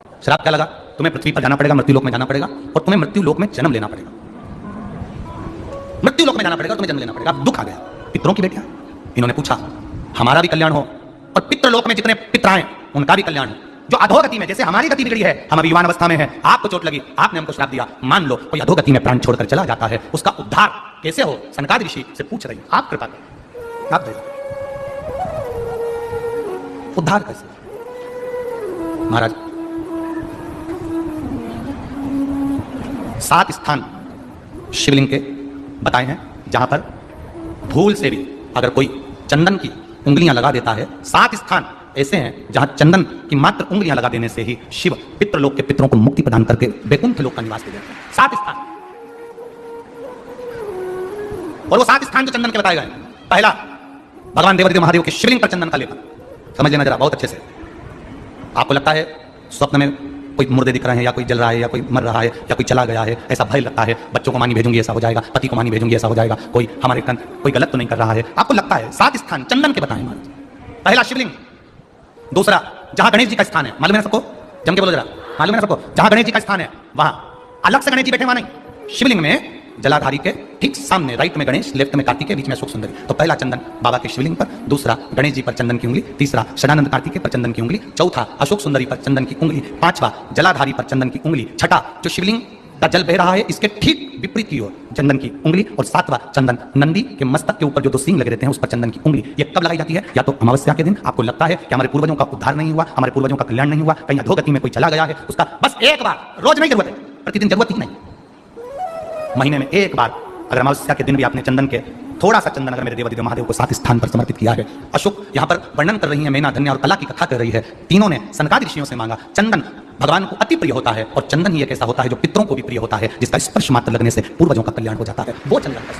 श्राप क्या लगा? तुम्हें पृथ्वी पर जाना पड़ेगा, मृत्यु लोक में जाना पड़ेगा और तुम्हें मृत्यु लोक में जन्म लेना पड़ेगा। मृत्यु लोक में जाना पड़ेगा और तुम्हें जन्म लेना पड़ेगा। अब दुख आ गया पितरों की बेटियां। इन्होंने पूछा हमारा भी कल्याण हो और पितृलोक में जितने पितर आए उनका भी कल्याण हो। जो अधोगति में, जैसे हमारी गति बिगड़ी है, हम अभी युवान अवस्था में है, आपको चोट लगी, आपने हमको श्राप दिया, मान लो कोई अधोगति में प्राण छोड़कर चला जाता है, उसका उद्धार कैसे हो? सनकादि ऋषि से पूछ रही, आप कृपा करें, आप दे उद्धार कैसे? महाराज 7 स्थान शिवलिंग के बताए हैं जहां पर भूल से भी अगर कोई चंदन की उंगलियां लगा देता है, 7 स्थान ऐसे हैं जहां चंदन की मात्र उंगलियां लगा देने से ही शिव पितृलोक के पितरों को मुक्ति प्रदान करके वैकुंठ लोक का निवास दे देते हैं। 7 स्थान, और वो 7 स्थान जो चंदन के बताए गए, पहला भगवान देवादिदेव महादेव के शिवलिंग पर चंदन का लेपन। समझ लेना जरा बहुत अच्छे से। आपको लगता है स्वप्न में कोई मुर्दे दिख रहे हैं, या कोई जल रहा है, या कोई मर रहा है, या कोई चला गया है, ऐसा भय लगता है, बच्चों को मानी भेजूंगी ऐसा हो जाएगा, पति को मानी भेजूंगी ऐसा हो जाएगा, कोई हमारे कोई गलत तो नहीं कर रहा है, आपको लगता है। 7 स्थान चंदन के बताएं महाराज। पहला शिवलिंग, दूसरा जहां गणेश जी का स्थान है, मालूम है सबको? जम के बोलो जरा, मालूम है सबको? जहां गणेश जी का स्थान है वहां अलग से गणेश जी बैठे, वहां नहीं। शिवलिंग में जलाधारी के ठीक सामने, राइट में गणेश, लेफ्ट में कार्तिकेय, बीच में अशोक सुंदरी। तो पहला चंदन बाबा के शिवलिंग पर, दूसरा गणेश जी पर चंदन की उंगली, तीसरा षडानंद कार्तिकेय पर चंदन की उंगली, चौथा अशोक सुंदरी पर चंदन की उंगली, पांचवा जलाधारी पर चंदन की उंगली, छठा जो शिवलिंग का जल बह रहा है इसके ठीक विपरीत की ओर चंदन की उंगली, और 7वां चंदन नंदी के मस्तक के ऊपर जो 2 सींग लगे रहते हैं उस पर चंदन की उंगली। ये कब लगाई जाती है? या तो अमावस्या के दिन। आपको लगता है कि हमारे पूर्वजों का उद्धार नहीं हुआ, हमारे पूर्वजों का कल्याण नहीं हुआ, कहीं अधोगति में कोई चला गया है, उसका बस एक बार, रोज नहीं जरूरत है, प्रतिदिन जरूरत ही नहीं, महीने में एक बार अगर अमावस्या के दिन भी आपने चंदन के थोड़ा सा चंदन अगर मेरे देवादिदेव महादेव को 7 स्थान पर समर्पित किया है। अशोक यहाँ पर वर्णन कर रही है, मैना, धन्या और कला की कथा कर रही है। तीनों ने सनकादि ऋषियों से मांगा। चंदन भगवान को अति प्रिय होता है, और चंदन ही एक ऐसा होता है जो पितरों को भी प्रिय होता है, जिसका स्पर्श मात्र लगने से पूर्वजों का कल्याण हो जाता है। वो चंदन का